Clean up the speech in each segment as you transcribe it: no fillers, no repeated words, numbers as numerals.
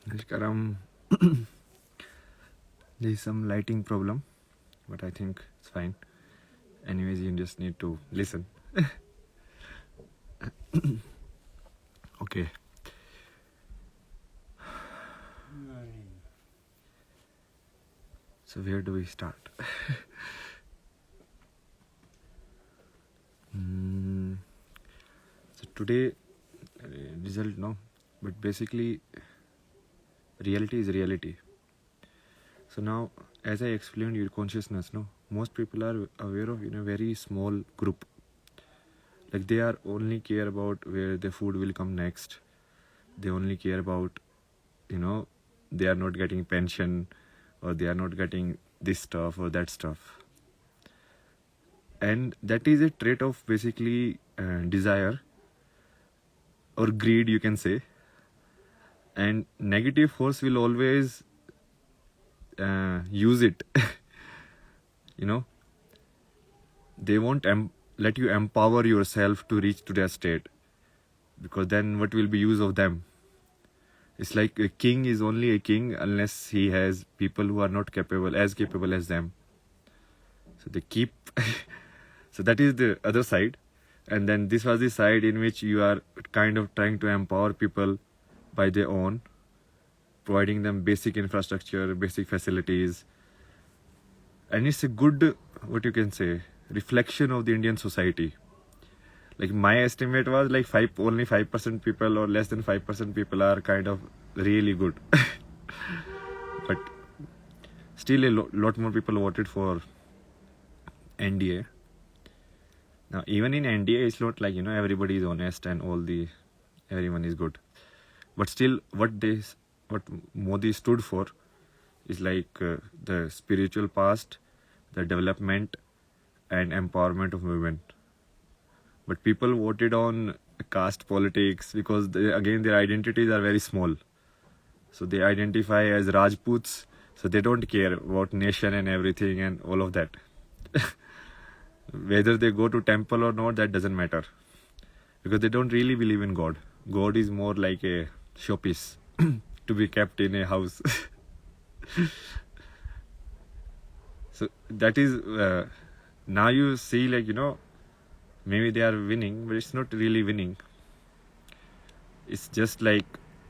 Nashkaram, there is some lighting problem, but I think it's fine. Anyways, you just need to listen. Okay. So where do we start? So today, result no, but basically, reality is reality. So now, as I explained, your consciousness, no, most people are aware of in a very small group. Like they are only care about where the food will come next. They only care about, they are not getting pension, or they are not getting this stuff or that stuff. And that is a trait of basically desire or greed, you can say. And negative force will always use it. you know they won't let you empower yourself to reach to that state, because then what will be use of them? It's like a king is only a king unless he has people who are not capable as them. So they keep so that is the other side. And then this was the side in which you are kind of trying to empower people by their own, providing them basic infrastructure, basic facilities. And it's a good, what you can say, reflection of the Indian society. Like my estimate was like only 5% people or less than 5% people are kind of really good. But still a lot more people voted for NDA. Now even in NDA, it's not like everybody is honest and everyone is good. But still, what Modi stood for is like the spiritual past, the development and empowerment of women. But people voted on caste politics because again their identities are very small. So they identify as Rajputs, so they don't care about nation and everything and all of that. Whether they go to temple or not, that doesn't matter, because they don't really believe in God. God is more like a showpiece to be kept in a house. So that is now you see, like maybe they are winning, but it's not really winning. It's just like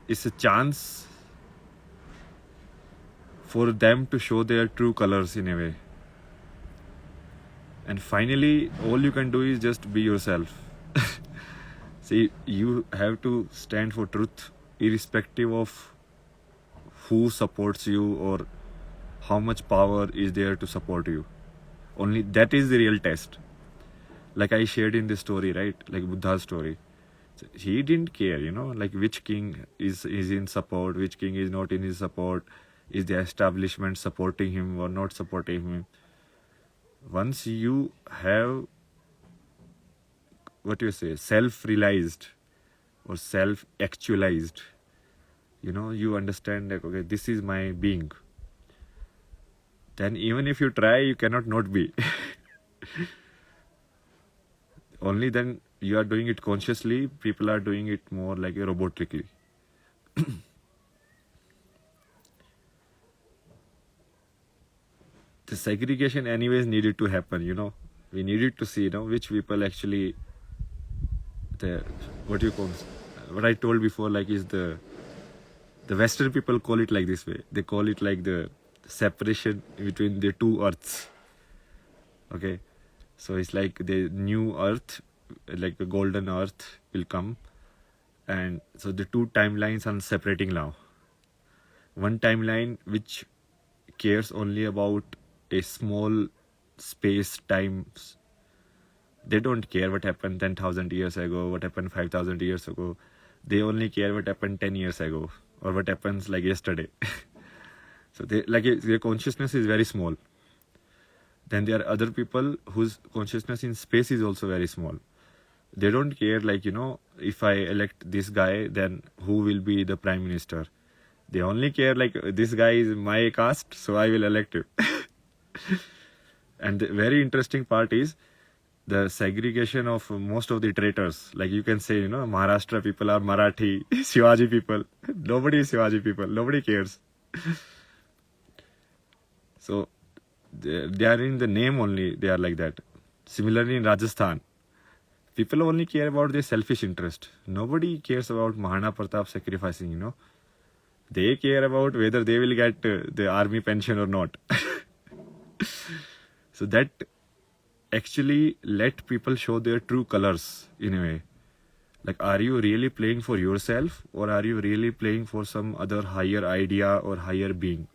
it's a chance for them to show their true colors in a way. And finally, all you can do is just be yourself. See, you have to stand for truth irrespective of who supports you or how much power is there to support you. Only that is the real test. Like I shared in this story, right? Like Buddha's story. So he didn't care, like which king is in support, which king is not in his support, is the establishment supporting him or not supporting him. Once you have, what you say, self-realized or self-actualized, you understand that, okay, this is my being. Then even if you try, you cannot not be. Only then you are doing it consciously, people are doing it more like robotically. The segregation anyways needed to happen. We needed to see which people actually what I told before, like is the Western people call it like this way. They call it like the separation between the two earths. Okay, so it's like the new earth, like the golden earth will come, and so the two timelines are separating now. One timeline which cares only about a small space times. They don't care what happened 10,000 years ago, what happened 5,000 years ago. They only care what happened 10 years ago or what happens like yesterday. So their consciousness is very small. Then there are other people whose consciousness in space is also very small. They don't care, like, if I elect this guy, then who will be the prime minister. They only care, like, this guy is my caste, so I will elect him. And the very interesting part is, the segregation of most of the traitors. Like you can say, Maharashtra people are Marathi, Shivaji people. Nobody is Shivaji people. Nobody cares. So they are in the name only. They are like that. Similarly in Rajasthan, people only care about their selfish interest. Nobody cares about Mahana Pratap sacrificing. They care about whether they will get the army pension or not. So that actually let people show their true colors in a way. Like, are you really playing for yourself, or are you really playing for some other higher idea or higher being?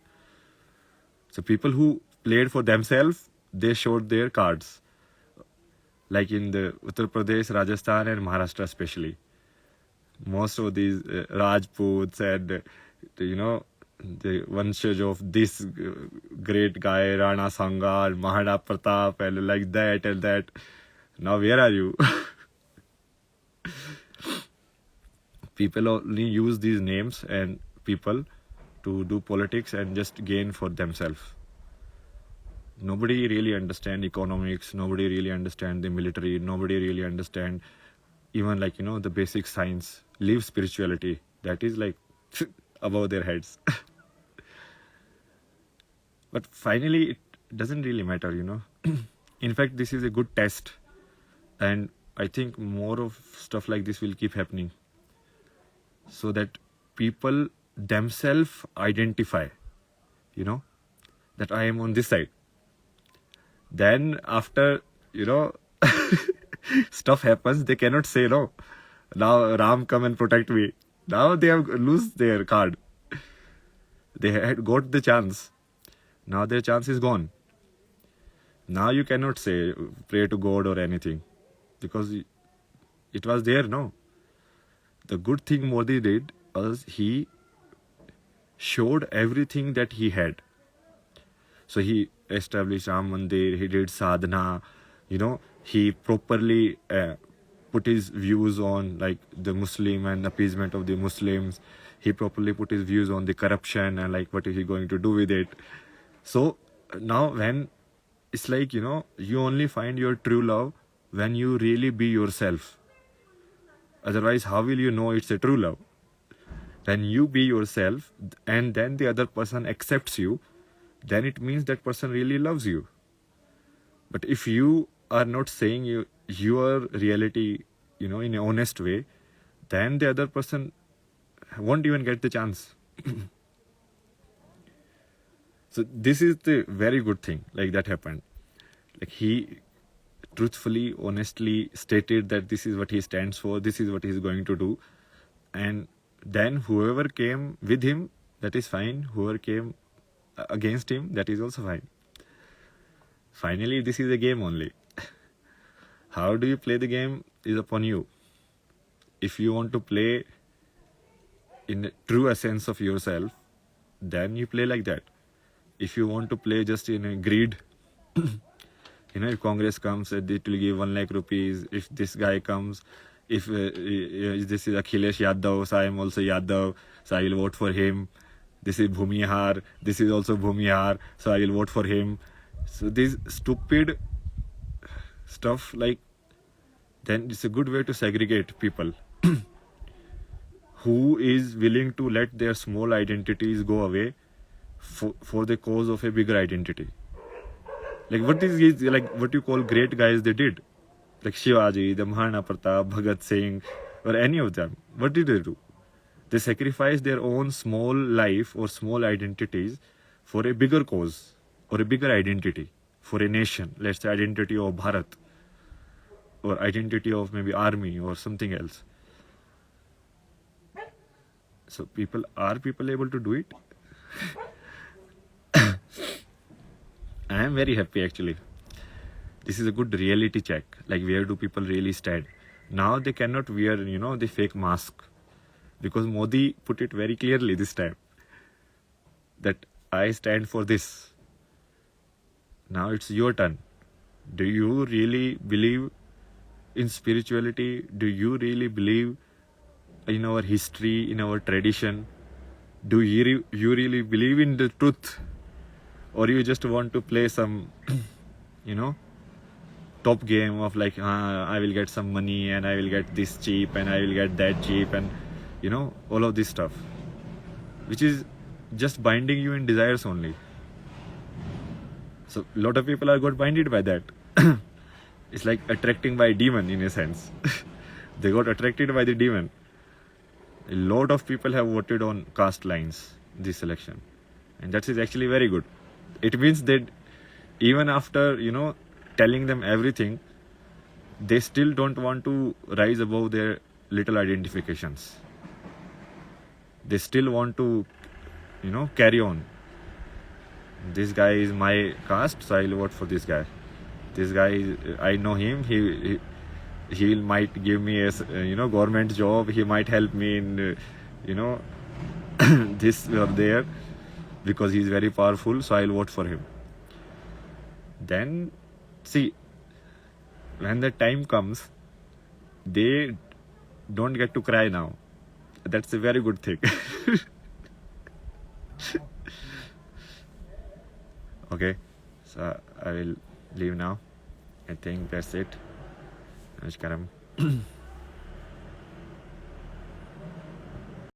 So people who played for themselves, they showed their cards. Like in the Uttar Pradesh, Rajasthan and Maharashtra especially. Most of these Rajputs and, the vanshaj of this great guy, Rana Sanga, Mahana Pratap, and like that and that. Now where are you? People only use these names and people to do politics and just gain for themselves. Nobody really understand economics. Nobody really understand the military. Nobody really understand even the basic science. Live spirituality. That is like above their heads. But finally, it doesn't really matter. In fact, this is a good test. And I think more of stuff like this will keep happening. So that people themselves identify, that I am on this side. Then after, stuff happens, they cannot say no. Now Ram come and protect me. Now they have lose their card. They had got the chance. Now their chance is gone. Now you cannot say pray to God or anything, because it was there, no. The good thing Modi did was he showed everything that he had. So he established Ram Mandir, he did sadhana, he properly put his views on like the Muslim and appeasement of the Muslims. He properly put his views on the corruption and like what is he going to do with it. So now when it's like, you only find your true love when you really be yourself. Otherwise, how will you know it's a true love? When you be yourself and then the other person accepts you, then it means that person really loves you. But if you are not saying your reality, in an honest way, then the other person won't even get the chance. So this is the very good thing, like that happened. Like he truthfully, honestly stated that this is what he stands for, this is what he is going to do. And then whoever came with him, that is fine. Whoever came against him, that is also fine. Finally, this is a game only. How do you play the game is upon you. If you want to play in the true essence of yourself, then you play like that. If you want to play just in a greed, if Congress comes, it will give 1 lakh rupees. If this guy comes, if this is Akhilesh Yadav, so I am also Yadav, so I will vote for him. This is Bhumihar, this is also Bhumihar, so I will vote for him. So this stupid stuff, like, then it's a good way to segregate people. Who is willing to let their small identities go away for the cause of a bigger identity. Like what you call great guys they did. Like Shivaji, the Mahana Pratap, Bhagat Singh, or any of them. What did they do? They sacrificed their own small life or small identities for a bigger cause or a bigger identity, for a nation. Let's say identity of Bharat or identity of maybe army or something else. So are people able to do it? I am very happy actually. This is a good reality check. Like where do people really stand? Now they cannot wear, the fake mask. Because Modi put it very clearly this time. That I stand for this. Now it's your turn. Do you really believe in spirituality? Do you really believe in our history, in our tradition? Do you really believe in the truth? Or you just want to play some, top game of like I will get some money and I will get this cheap and I will get that cheap and all of this stuff, which is just binding you in desires only. So a lot of people are got binded by that. It's like attracting by a demon in a sense. They got attracted by the demon. A lot of people have voted on caste lines this election, and that is actually very good. It means that even after telling them everything, they still don't want to rise above their little identifications. They still want to carry on. This guy is my caste, so I'll vote for this guy. This guy, I know him. He might give me a government job. He might help me in this or there, because he's very powerful. So I'll vote for him. Then see, when the time comes, they don't get to cry now. That's a very good thing. Okay, so I will leave now. I think that's it. Namaskaram.